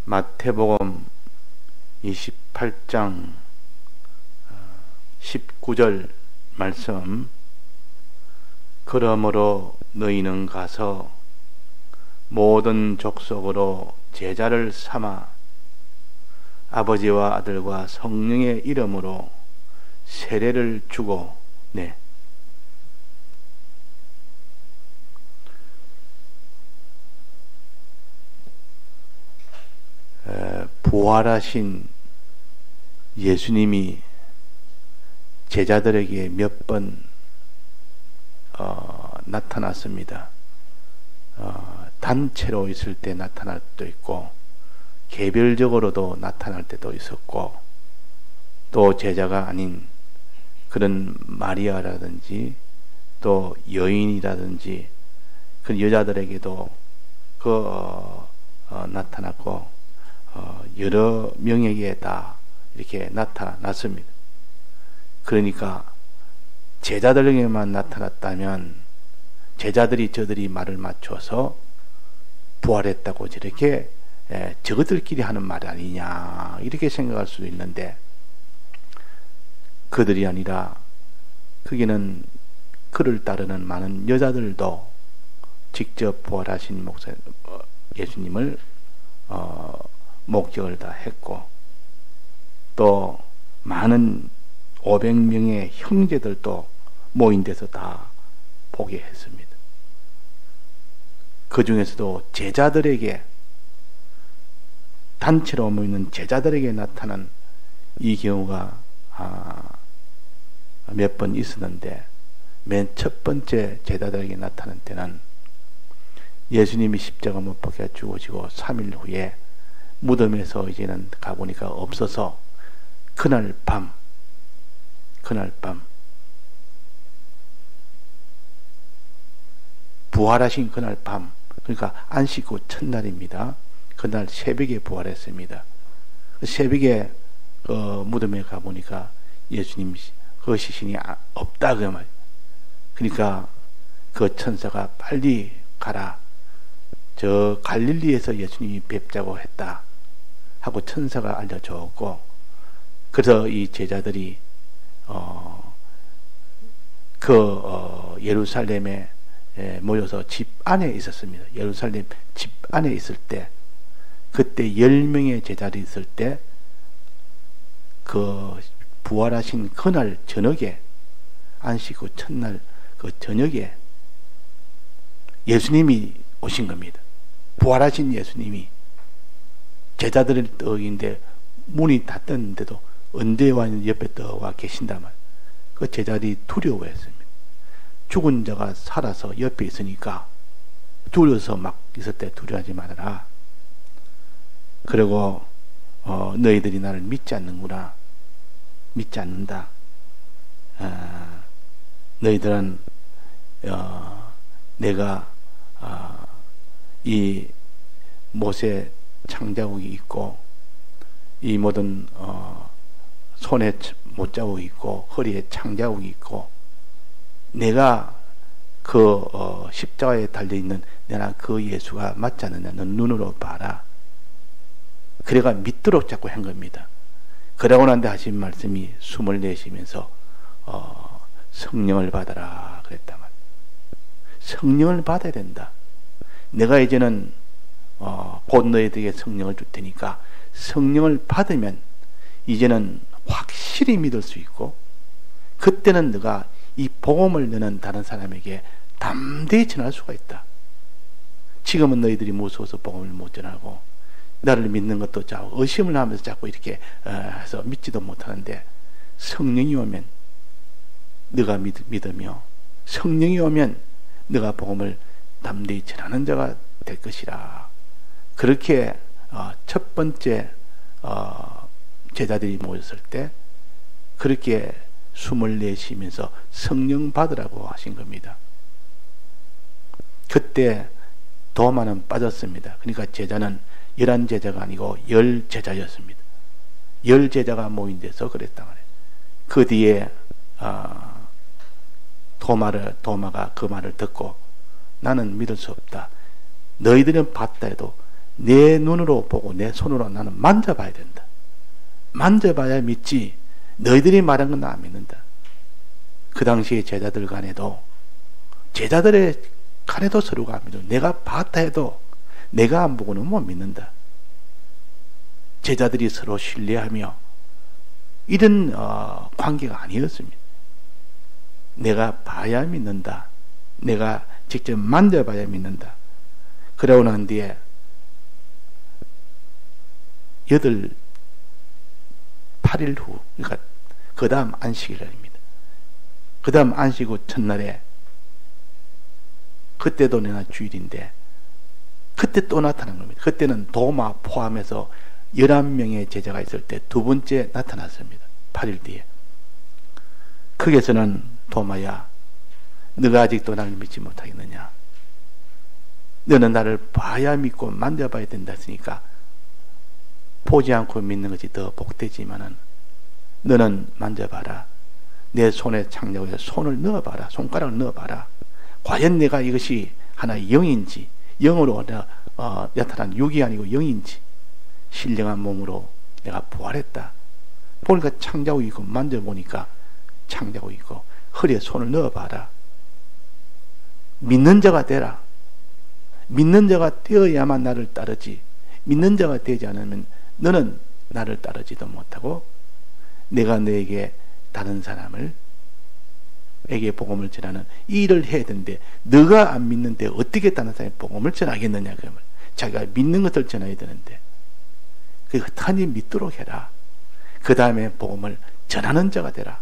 마태복음 28장 19절 말씀. 그러므로 너희는 가서 모든 족속으로 제자를 삼아 아버지와 아들과 성령의 이름으로 세례를 주고 부활하신 예수님이 제자들에게 몇 번 나타났습니다. 단체로 있을 때 나타날 때도 있고 개별적으로도 나타날 때도 있었고, 또 제자가 아닌 그런 마리아라든지 또 여인이라든지 그 여자들에게도 나타났고 여러 명에게 다 이렇게 나타났습니다. 그러니까 제자들에게만 나타났다면 제자들이 저들이 말을 맞춰서 부활했다고 저렇게 저들끼리 하는 말 아니냐 이렇게 생각할 수도 있는데, 그들이 아니라 거기는 그를 따르는 많은 여자들도 직접 부활하신 예수님을 목격을 다 했고, 또 많은 500명의 형제들도 모인 데서 다 보게 했습니다. 그 중에서도 제자들에게, 단체로 모이는 제자들에게 나타난 이 경우가 몇 번 있었는데, 맨 첫 번째 제자들에게 나타난 때는 예수님이 십자가 못 박혀 죽으시고 3일 후에 무덤에서 이제는 가보니까 없어서 그날 밤 부활하신 그날 밤, 그러니까 안식 후 첫날입니다. 그날 새벽에 부활했습니다. 새벽에 무덤에 가보니까 예수님 그 시신이 없다 그 말. 그러니까 그 천사가 빨리 가라, 저 갈릴리에서 예수님이 뵙자고 했다 하고 천사가 알려줬고, 그래서 이 제자들이 예루살렘에 모여서 집 안에 있었습니다. 예루살렘 집 안에 있을 때, 그때 10명의 제자들이 있을 때, 그 부활하신 그날 저녁에, 안식 후 첫날 그 저녁에 예수님이 오신 겁니다. 부활하신 예수님이 제자들의 떡인데 문이 닫혔는데도 언제와 옆에 떠와 계신다면 그 제자들이 두려워했습니다. 죽은 자가 살아서 옆에 있으니까 두려워서 막 있을 때 두려워하지 말아라. 그리고 너희들이 나를 믿지 않는구나, 믿지 않는다. 너희들은 내가 이 못에 창자국이 있고 이 모든 손에 못자국이 있고 허리에 창자국이 있고, 내가 그 십자가에 달려있는 내가 그 예수가 맞지 않느냐, 넌 눈으로 봐라. 그래가 믿도록 자꾸 한 겁니다. 그러고 난데 하신 말씀이 숨을 내쉬면서 성령을 받아라 그랬단 말이에요. 성령을 받아야 된다. 내가 이제는 곧 너희들에게 성령을 줄 테니까 성령을 받으면 이제는 확실히 믿을 수 있고, 그때는 너가 이 복음을 너는 다른 사람에게 담대히 전할 수가 있다. 지금은 너희들이 무서워서 복음을 못 전하고 나를 믿는 것도 자꾸 의심을 하면서 자꾸 이렇게 해서 믿지도 못하는데, 성령이 오면 너가 믿으며 성령이 오면 너가 복음을 담대히 전하는 자가 될 것이라. 그렇게 첫 번째 제자들이 모였을 때 그렇게 숨을 내쉬면서 성령 받으라고 하신 겁니다. 그때 도마는 빠졌습니다. 그러니까 제자는 11제자가 아니고 10제자였습니다. 10제자가 모인 데서 그랬단 말이에요. 그 뒤에 도마가 그 말을 듣고 나는 믿을 수 없다. 너희들은 봤다 해도 내 눈으로 보고 내 손으로 나는 만져봐야 된다. 만져봐야 믿지 너희들이 말한 건 나 안 믿는다. 그 당시에 제자들 간에도 제자들의 간에도 서로가 안 믿어. 내가 봤다 해도 내가 안 보고는 못 믿는다. 제자들이 서로 신뢰하며 이런 관계가 아니었습니다. 내가 봐야 믿는다. 내가 직접 만져봐야 믿는다. 그러고 난 뒤에 8일 후, 그러니까 그 다음 안식일입니다. 그 다음 안식 후 첫날에, 그때도 내가 주일인데 그때 또 나타난 겁니다. 그때는 도마 포함해서 11명의 제자가 있을 때 두 번째 나타났습니다. 8일 뒤에. 거기에서는 도마야, 너가 아직도 나를 믿지 못하겠느냐? 너는 나를 봐야 믿고 만져봐야 된다 했으니까 보지 않고 믿는 것이 더 복되지만은 너는 만져봐라. 내 손에 창자국에 손을 넣어봐라. 손가락을 넣어봐라. 과연 내가 이것이 하나의 영인지, 영으로 나타난 육이 아니고 영인지, 신령한 몸으로 내가 부활했다. 보니까 창자국이 있고, 만져보니까 창자국이 있고, 허리에 손을 넣어봐라. 믿는 자가 되라. 믿는 자가 되어야만 나를 따르지, 믿는 자가 되지 않으면 너는 나를 따르지도 못하고, 내가 너에게 다른 사람을 에게 복음을 전하는 이 일을 해야 되는데 너가 안 믿는데 어떻게 다른 사람에 복음을 전하겠느냐. 그러면 자기가 믿는 것을 전해야 되는데 그 흩하니 믿도록 해라. 그 다음에 복음을 전하는 자가 되라.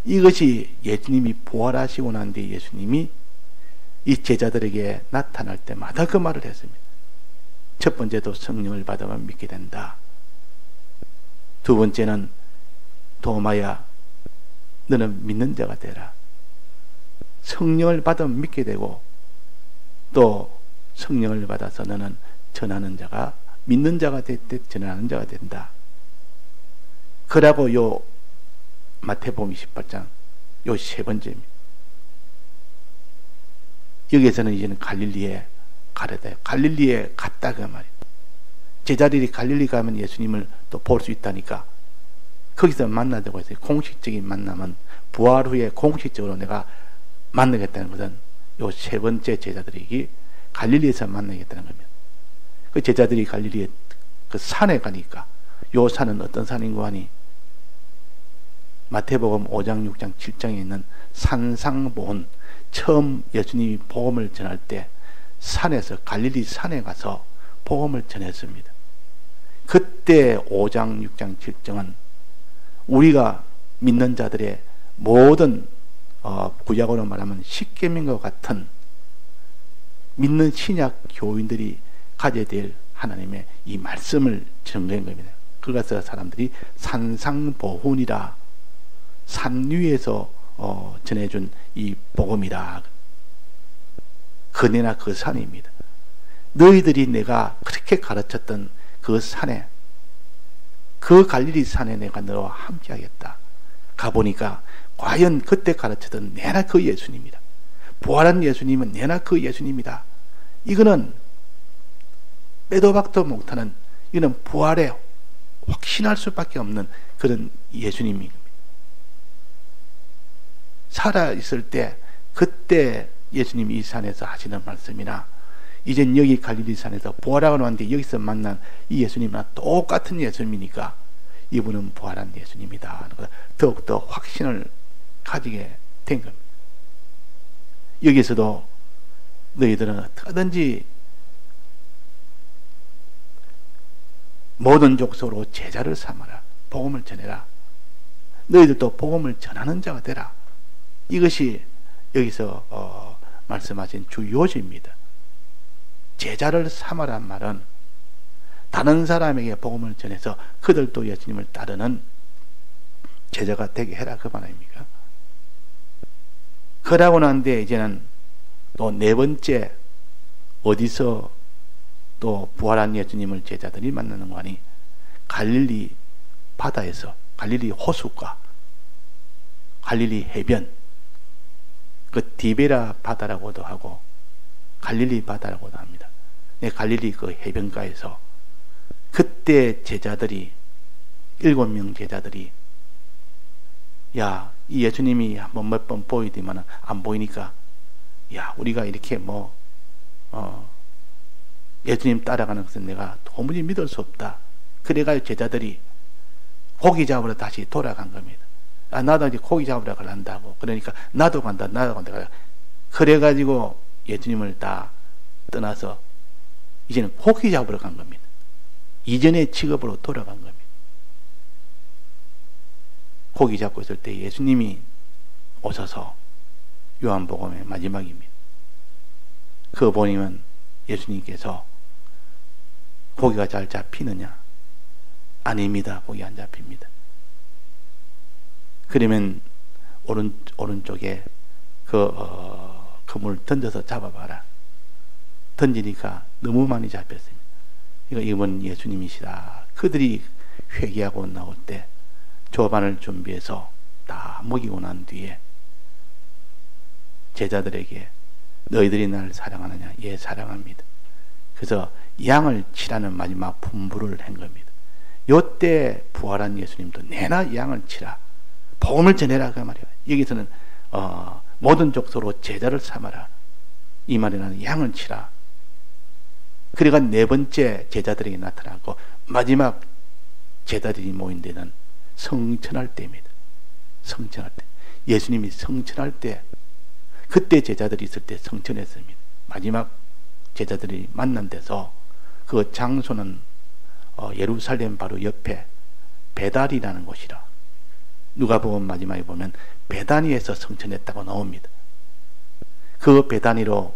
이것이 예수님이 부활하시고 난 뒤에 예수님이 이 제자들에게 나타날 때마다 그 말을 했습니다. 첫 번째도 성령을 받으면 믿게 된다. 두 번째는 도마야, 너는 믿는 자가 되라. 성령을 받으면 믿게 되고, 또 성령을 받아서 너는 전하는 자가, 믿는 자가 될 때 전하는 자가 된다. 그러고 요 마태복음 28장 요 세 번째입니다. 여기에서는 이제는 갈릴리에 가야 돼요. 갈릴리에 갔다 그 말이에요. 제자들이 갈릴리 가면 예수님을 또 볼 수 있다니까 거기서 만나자고 했어요. 공식적인 만남은 부활 후에 공식적으로 내가 만나겠다는 것은 요 세 번째 제자들이 갈릴리에서 만나겠다는 겁니다. 그 제자들이 갈릴리에 그 산에 가니까 요 산은 어떤 산인고 하니 마태복음 5장, 6장, 7장에 있는 산상보훈, 처음 예수님이 복음을 전할 때 산에서 갈릴리 산에 가서 복음을 전했습니다. 그때 5장, 6장, 7장은 우리가 믿는 자들의 모든 구약으로 말하면 십계명과 같은 믿는 신약 교인들이 가져야 될 하나님의 이 말씀을 전거한 겁니다. 그것을 사람들이 산상보훈이라, 산 위에서 전해준 이 복음이라, 그네나 그 산입니다. 너희들이 내가 그렇게 가르쳤던 그 산에, 그 갈릴리 산에 내가 너와 함께 하겠다. 가보니까 과연 그때 가르쳤던 내나 그 예수님이다. 부활한 예수님은 내나 그 예수님이다. 이거는 빼도 박도 못하는, 이거는 부활에 확신할 수밖에 없는 그런 예수님입니다. 살아있을 때 그때 예수님이 이 산에서 하시는 말씀이나 이젠 여기 갈릴리 산에서 부활하고 나왔는데 여기서 만난 이 예수님이나 똑같은 예수님이니까 이분은 부활한 예수님이다. 더욱더 확신을 가지게 된 겁니다. 여기서도 너희들은 어떻게든지 모든 족속으로 제자를 삼아라. 복음을 전해라. 너희들도 복음을 전하는 자가 되라. 이것이 여기서 말씀하신 주 요지입니다. 제자를 삼아란 말은 다른 사람에게 복음을 전해서 그들도 예수님을 따르는 제자가 되게 해라, 그 말입니까? 그러고 난 뒤에 이제는 또 네 번째, 어디서 또 부활한 예수님을 제자들이 만나는 거 아니? 갈릴리 바다에서, 갈릴리 호숫가, 갈릴리 해변, 그 디베라 바다라고도 하고 갈릴리 바다라고도 합니다. 내 갈릴리 그 해변가에서 그때 제자들이 7명 제자들이 야, 이 예수님이 한번 몇 번 보이더만 안 보이니까 야, 우리가 이렇게 예수님 따라가는 것은 내가 도무지 믿을 수 없다. 그래가지고 제자들이 고기 잡으러 다시 돌아간 겁니다. 아, 나도 이제 고기 잡으러 가란다고. 그러니까 나도 간다. 그래가지고 예수님을 다 떠나서 이제는 고기 잡으러 간 겁니다. 이전의 직업으로 돌아간 겁니다. 고기 잡고 있을 때 예수님이 오셔서 요한복음의 마지막입니다. 그거 보면 예수님께서 고기가 잘 잡히느냐? 아닙니다. 고기 안 잡힙니다. 그러면 오른쪽에 그물 던져서 잡아봐라. 던지니까 너무 많이 잡혔습니다. 이건 예수님이시다. 그들이 회개하고 나올 때 조반을 준비해서 다 먹이고 난 뒤에 제자들에게 너희들이 나를 사랑하느냐? 예, 사랑합니다. 그래서 양을 치라는 마지막 분부를 한 겁니다. 요때 부활한 예수님도 내나 양을 치라. 복음을 전해라 그 말이에요. 여기서는 모든 족속으로 제자를 삼아라. 이 말이라는 양을 치라. 그래가 네 번째 제자들에게 나타나고 마지막 제자들이 모인 데는 성천할 때입니다. 성천할 때. 예수님이 성천할 때 그때 제자들이 있을 때 성천했습니다. 마지막 제자들이 만난 데서 그 장소는 예루살렘 바로 옆에 베다리라는 곳이라. 누가복음 마지막에 보면 베다니에서 성천했다고 나옵니다. 그 베다니로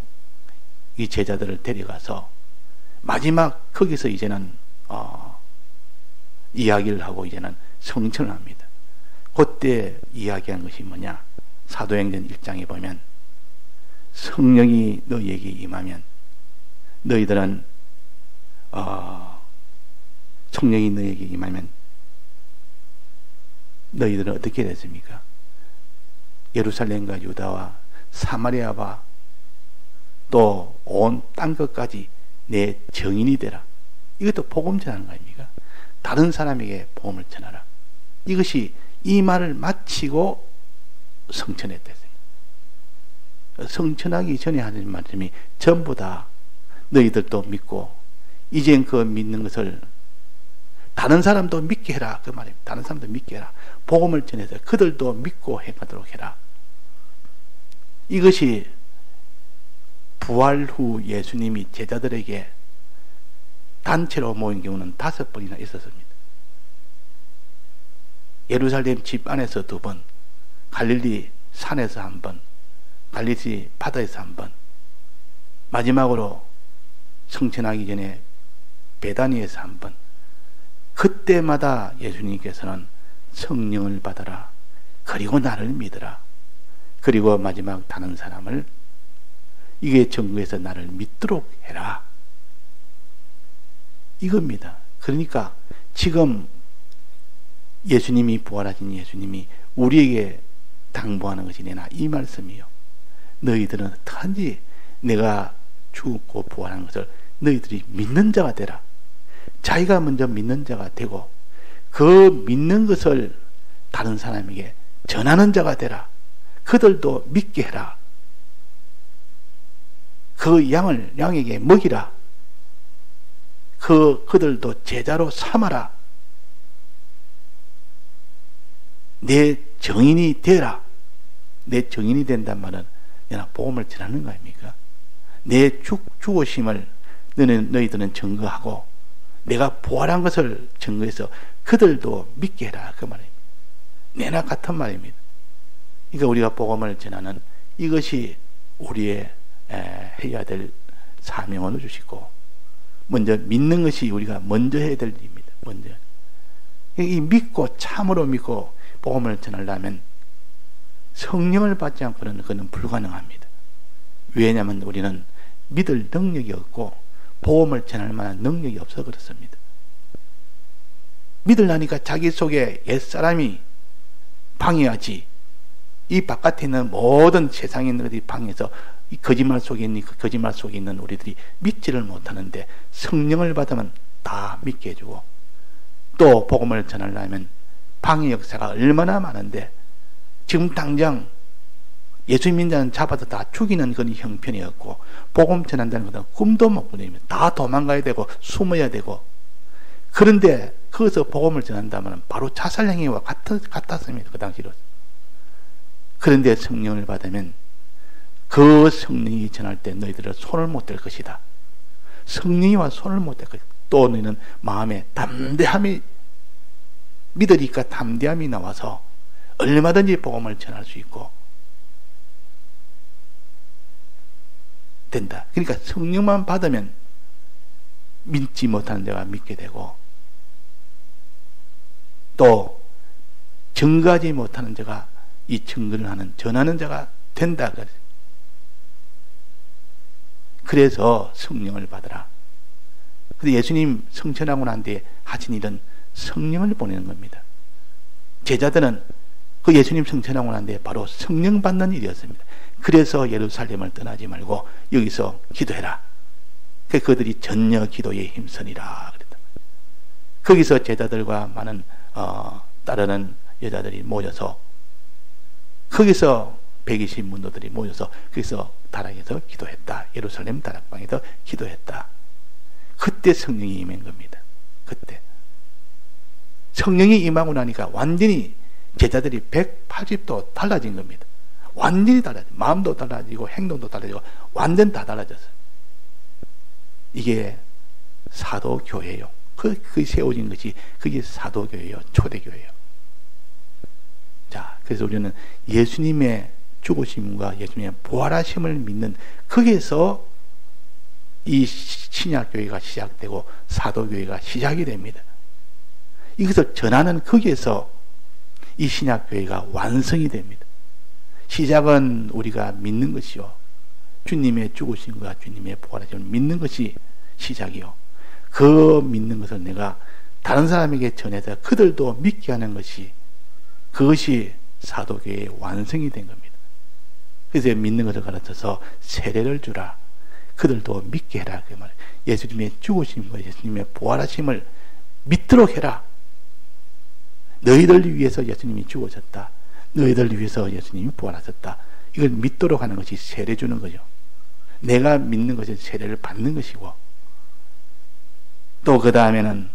이 제자들을 데려가서 마지막 거기서 이제는 이야기를 하고 이제는 성천을 합니다. 그때 이야기한 것이 뭐냐? 사도행전 1장에 보면 성령이 너희에게 임하면 너희들은 성령이 너희에게 임하면 너희들은 어떻게 됐습니까? 예루살렘과 유다와 사마리아와 또 온 땅끝까지 내 증인이 되라. 이것도 복음 전하는 거 아닙니까? 다른 사람에게 복음을 전하라. 이것이 이 말을 마치고 성천했댔어요. 성천하기 전에 하는 말씀이 전부 다 너희들도 믿고 이젠 그 믿는 것을 다른 사람도 믿게 해라. 그 말입니다. 다른 사람도 믿게 해라. 복음을 전해서 그들도 믿고 행하도록 해라. 이것이 부활 후 예수님이 제자들에게 단체로 모인 경우는 5번이나 있었습니다. 예루살렘 집 안에서 2번, 갈릴리 산에서 1번, 갈릴리 바다에서 1번, 마지막으로 성천하기 전에 베다니에서 1번. 그때마다 예수님께서는 성령을 받아라. 그리고 나를 믿어라. 그리고 마지막 다른 사람을 이게 전국에서 나를 믿도록 해라. 이겁니다. 그러니까 지금 예수님이 부활하신 예수님이 우리에게 당부하는 것이 내나 이 말씀이요. 너희들은 어떠한지 내가 죽고 부활한 것을 너희들이 믿는 자가 되라. 자기가 먼저 믿는 자가 되고 그 믿는 것을 다른 사람에게 전하는 자가 되라. 그들도 믿게 해라. 그 양에게 먹이라. 그들도 제자로 삼아라. 내 정인이 되라. 내 정인이 된단 말은 내가 복음을 전하는 거 아닙니까? 내 죽으심을 너희들은 증거하고 내가 부활한 것을 증거해서 그들도 믿게 해라. 그 말입니다. 내나 같은 말입니다. 그러니까 우리가 복음을 전하는 이것이 우리의 해야 될 사명을 주시고 먼저 믿는 것이 우리가 먼저 해야 될 일입니다. 먼저 이 믿고 참으로 믿고 복음을 전하려면 성령을 받지 않고는 그는 불가능합니다. 왜냐하면 우리는 믿을 능력이 없고 복음을 전할 만한 능력이 없어 그렇습니다. 믿으려니까 자기 속에 옛사람이 방해하지 이 바깥에 있는 모든 세상에 있는 것들이 방해해서 이 거짓말 속에 있는 그 거짓말 속에 있는 우리들이 믿지를 못하는데 성령을 받으면 다 믿게 해주고, 또 복음을 전하려면 방해 역사가 얼마나 많은데 지금 당장 예수 믿는 자는 잡아도 다 죽이는 그런 형편이었고, 복음 전한다는 것은 꿈도 못 꾸립니다. 다 도망가야 되고 숨어야 되고, 그런데 거기서 복음을 전한다면 바로 자살 행위와 같았습니다. 그 당시로. 그런데 성령을 받으면 그 성령이 전할 때 너희들은 손을 못 댈 것이다. 성령이와 손을 못 댈 것이다. 또 너희는 마음에 담대함이, 믿으니까 담대함이 나와서 얼마든지 복음을 전할 수 있고 된다. 그러니까 성령만 받으면 믿지 못하는 자가 믿게 되고, 또 증거하지 못하는 자가 이 증거를 하는, 전하는 자가 된다. 그래서 성령을 받으라. 근데 예수님 성천하고 난 뒤에 하신 일은 성령을 보내는 겁니다. 제자들은 그 예수님 성천하고 난 뒤에 바로 성령 받는 일이었습니다. 그래서 예루살렘을 떠나지 말고 여기서 기도해라. 그들이 전혀 기도에 힘쓰니라 그랬다. 거기서 제자들과 많은 따르는 여자들이 모여서, 거기서 120 문도들이 모여서 거기서 다락에서 기도했다. 예루살렘 다락방에서 기도했다. 그때 성령이 임한 겁니다. 그때 성령이 임하고 나니까 완전히 제자들이 180도 달라진 겁니다. 완전히 달라져. 마음도 달라지고 행동도 달라지고 완전 다 달라졌어요. 이게 사도교회요. 그 세워진 것이 그게 사도교회요. 초대교회요. 자, 그래서 우리는 예수님의 죽으심과 예수님의 부활하심을 믿는, 거기에서 이 신약교회가 시작되고 사도교회가 시작이 됩니다. 이것을 전하는 거기에서 이 신약교회가 완성이 됩니다. 시작은 우리가 믿는 것이요, 주님의 죽으심과 주님의 부활하심을 믿는 것이 시작이요, 그 믿는 것을 내가 다른 사람에게 전해서 그들도 믿게 하는 것이, 그것이 사도교회의 완성이 된 겁니다. 그래서 믿는 것을 가르쳐서 세례를 주라. 그들도 믿게 해라. 그 말이에요. 예수님의 죽으심과 예수님의 부활하심을 믿도록 해라. 너희들 위해서 예수님이 죽으셨다. 너희들 위해서 예수님이 부활하셨다. 이걸 믿도록 하는 것이 세례 주는 거죠. 내가 믿는 것이 세례를 받는 것이고, 또 그 다음에는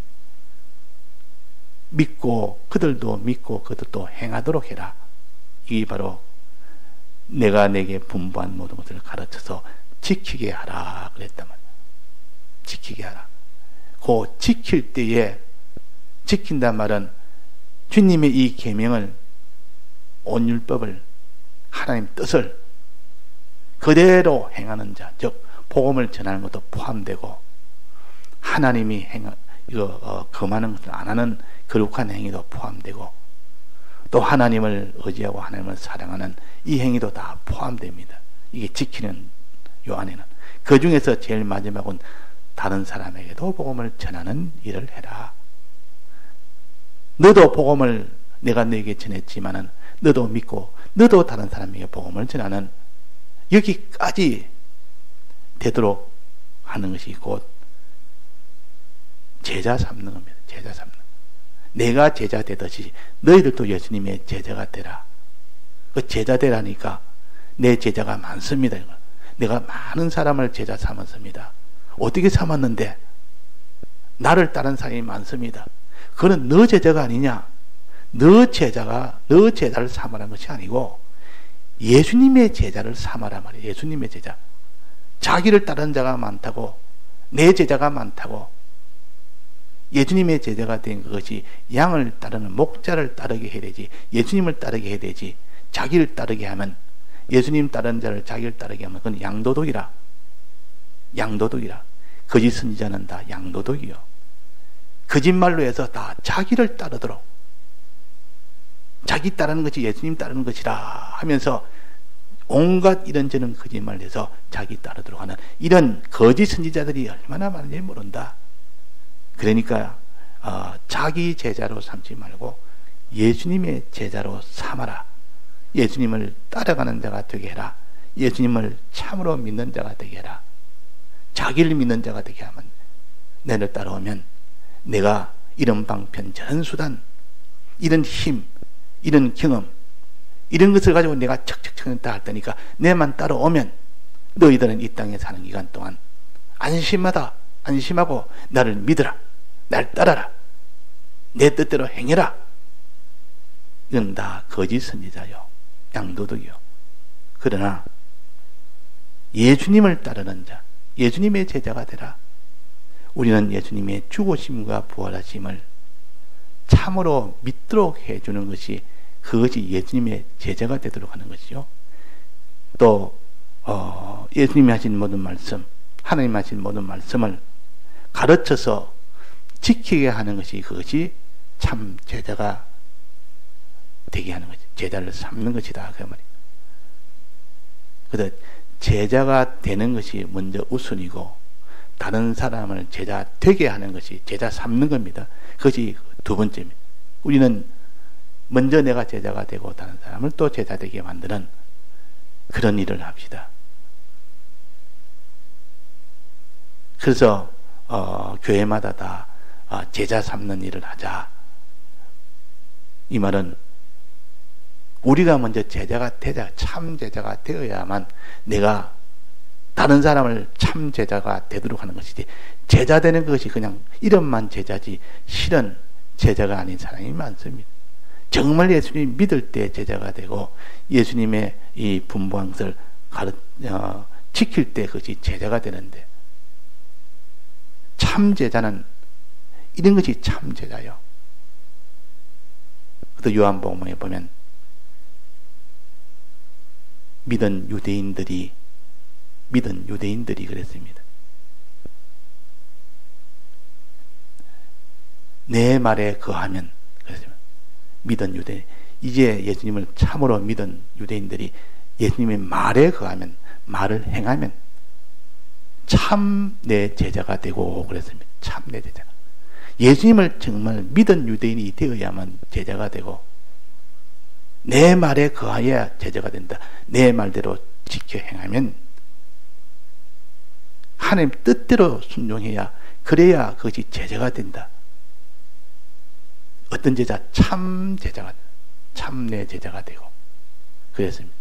믿고 그들도 믿고 그들도 행하도록 해라. 이게 바로 내가 내게 분부한 모든 것을 가르쳐서 지키게 하라 그랬단 말이야. 지키게 하라. 그 지킬 때에, 지킨단 말은 주님의 이 계명을, 온율법을, 하나님 뜻을 그대로 행하는 자, 즉 복음을 전하는 것도 포함되고, 하나님이 금하는 것을 안 하는 거룩한 행위도 포함되고, 또 하나님을 의지하고 하나님을 사랑하는 이 행위도 다 포함됩니다. 이게 지키는 요 안에는. 그 중에서 제일 마지막은 다른 사람에게도 복음을 전하는 일을 해라. 너도 복음을 내가 너에게 전했지만은 너도 믿고 너도 다른 사람에게 복음을 전하는, 여기까지 되도록 하는 것이 곧 제자 삼는 겁니다. 제자 삼는. 내가 제자 되듯이 너희들도 예수님의 제자가 되라. 그 제자 되라니까 내 제자가 많습니다. 내가 많은 사람을 제자 삼았습니다. 어떻게 삼았는데? 나를 따른 사람이 많습니다. 그거는 너 제자가 아니냐? 너 제자를 삼으라는 것이 아니고 예수님의 제자를 삼아라 말이에요. 예수님의 제자. 자기를 따르는 자가 많다고, 내 제자가 많다고, 예수님의 제자가 된 것이 양을 따르는 목자를 따르게 해야 되지, 예수님을 따르게 해야 되지. 자기를 따르게 하면, 예수님 따르는 자를 자기를 따르게 하면 그건 양도독이라. 양도독이라. 거짓 선지자는 다 양도독이요. 거짓말로 해서 다 자기를 따르도록, 자기 따르는 것이 예수님 따르는 것이라 하면서 온갖 이런저런 거짓말을 해서 자기 따르도록 하는 이런 거짓 선지자들이 얼마나 많은지 모른다. 그러니까 자기 제자로 삼지 말고 예수님의 제자로 삼아라. 예수님을 따라가는 자가 되게 해라. 예수님을 참으로 믿는 자가 되게 해라. 자기를 믿는 자가 되게 하면, 나를 따라오면 내가 이런 방편 저런 수단, 이런 힘, 이런 경험, 이런 것을 가지고 내가 척척척 다 할 테니까 내만 따라오면 너희들은 이 땅에 사는 기간 동안 안심하고 나를 믿어라. 날 따라라. 내 뜻대로 행해라. 이건 다 거짓 선지자요, 양도덕이요. 그러나 예수님을 따르는 자, 예수님의 제자가 되라. 우리는 예수님의 죽으심과 부활하심을 참으로 믿도록 해주는 것이, 그것이 예수님의 제자가 되도록 하는 것이요. 또 예수님이 하신 모든 말씀, 하나님 하신 모든 말씀을 가르쳐서 지키게 하는 것이, 그것이 참 제자가 되게 하는 것이, 제자를 삼는 것이다, 그 말이에요. 그래서 제자가 되는 것이 먼저 우선이고, 다른 사람을 제자 되게 하는 것이, 제자 삼는 겁니다. 그것이 두 번째입니다. 우리는 먼저 내가 제자가 되고 다른 사람을 또 제자 되게 만드는 그런 일을 합시다. 그래서 교회마다 다 제자 삼는 일을 하자. 이 말은 우리가 먼저 제자가 되자, 참 제자가 되어야만 내가 다른 사람을 참 제자가 되도록 하는 것이지, 제자 되는 것이 그냥 이름만 제자지 실은 제자가 아닌 사람이 많습니다. 정말 예수님 믿을 때 제자가 되고 예수님의 이 분부한 것을 지킬 때 그것이 제자가 되는데, 참 제자는 이런 것이 참 제자요. 또 요한복음에 보면 믿은 유대인들이 그랬습니다. 내 말에 거하면, 믿은 유대인, 이제 예수님을 참으로 믿은 유대인들이 예수님의 말에 거하면, 말을 행하면 참 내 제자가 되고 그랬습니다. 참 내 제자. 예수님을 정말 믿은 유대인이 되어야만 제자가 되고, 내 말에 거하여야 제자가 된다. 내 말대로 지켜 행하면, 하나님 뜻대로 순종해야, 그래야 그것이 제자가 된다. 어떤 제자? 참 제자가 된다. 참내 제자가 되고 그랬습니다.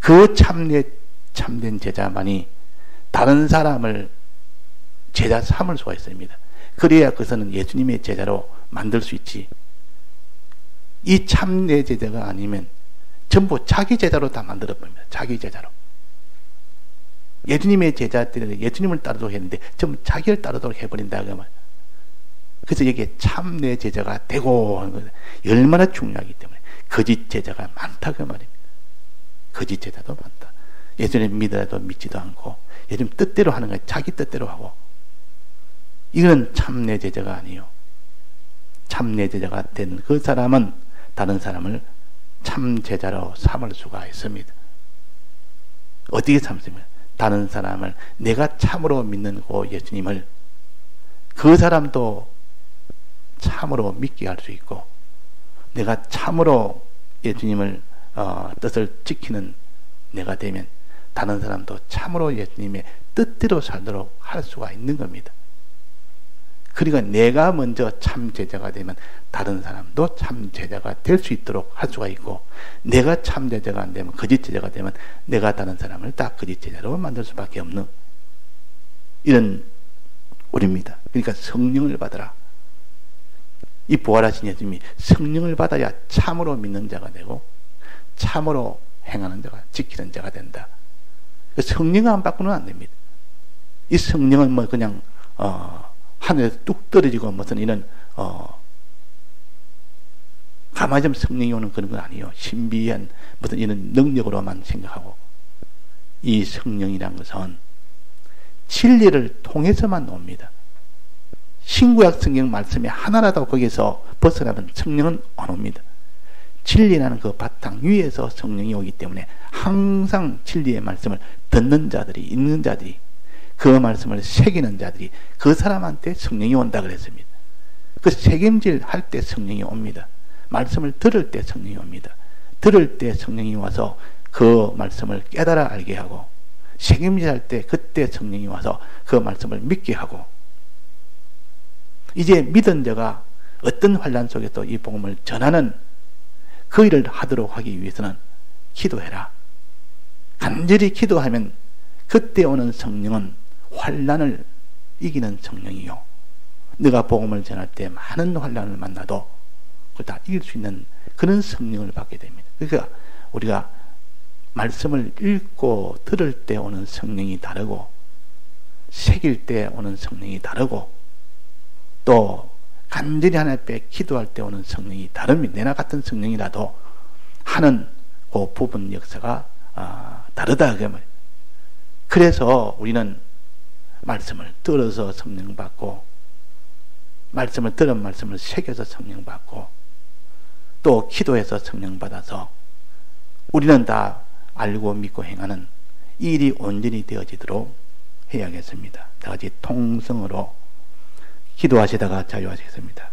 그 참된 제자만이 다른 사람을 제자 삼을 수가 있습니다. 그래야 그것은 예수님의 제자로 만들 수 있지. 이 참내 제자가 아니면 전부 자기 제자로 다 만들어 봅니다. 자기 제자로. 예수님의 제자들은 예수님을 따르도록 했는데 전부 자기를 따르도록 해버린다, 그 말. 그래서 여기에 참내 제자가 되고 하는 것은 얼마나 중요하기 때문에 거짓 제자가 많다, 그 말입니다. 거짓 제자도 많다. 예수님 믿어도 믿지도 않고 예수님 뜻대로 하는 거예요. 자기 뜻대로 하고. 이거는 참내 제자가 아니에요. 참내 제자가 된 그 사람은 다른 사람을 참 제자로 삼을 수가 있습니다. 어떻게 삼습니까? 다른 사람을 내가 참으로 믿는 그 예수님을 그 사람도 참으로 믿게 할 수 있고, 내가 참으로 예수님을 뜻을 지키는 내가 되면 다른 사람도 참으로 예수님의 뜻대로 살도록 할 수가 있는 겁니다. 그러니까 내가 먼저 참 제자가 되면 다른 사람도 참 제자가 될 수 있도록 할 수가 있고, 내가 참 제자가 안 되면, 거짓 제자가 되면 내가 다른 사람을 다 거짓 제자로 만들 수밖에 없는 이런 우리입니다. 그러니까 성령을 받아라. 이 부활하신 예수님이 성령을 받아야 참으로 믿는 자가 되고 참으로 행하는 자가, 지키는 자가 된다. 성령을 안 받고는 안 됩니다. 이 성령은 뭐 그냥 하늘에서 뚝 떨어지고 무슨 이런 가만히 좀 성령이 오는 그런 건 아니에요. 신비한 무슨 이런 능력으로만 생각하고, 이 성령이란 것은 진리를 통해서만 옵니다. 신구약 성경 말씀이 하나라도 거기서 벗어나면 성령은 안 옵니다. 진리라는 그 바탕 위에서 성령이 오기 때문에 항상 진리의 말씀을 듣는 자들이, 읽는 자들이, 그 말씀을 새기는 자들이, 그 사람한테 성령이 온다 그랬습니다. 그 책임질 할 때 성령이 옵니다. 말씀을 들을 때 성령이 옵니다. 들을 때 성령이 와서 그 말씀을 깨달아 알게 하고, 책임져야 할 때 그때 성령이 와서 그 말씀을 믿게 하고, 이제 믿은 자가 어떤 환난 속에도 이 복음을 전하는 그 일을 하도록 하기 위해서는 기도해라. 간절히 기도하면 그때 오는 성령은 환난을 이기는 성령이요, 네가 복음을 전할 때 많은 환난을 만나도 그걸 다 이길 수 있는 그런 성령을 받게 됩니다. 그러니까 우리가 말씀을 읽고 들을 때 오는 성령이 다르고, 새길 때 오는 성령이 다르고, 또 간절히 하나님 앞에 기도할 때 오는 성령이 다릅니다. 내나 같은 성령이라도 하는 그 부분 역사가 다르다. 그래서 우리는 말씀을 들어서 성령 받고, 말씀을 들은 말씀을 새겨서 성령 받고, 또 기도해서 성령 받아서 우리는 다 알고 믿고 행하는 이 일이 온전히 되어지도록 해야겠습니다. 다 같이 통성으로 기도하시다가 자유하시겠습니다.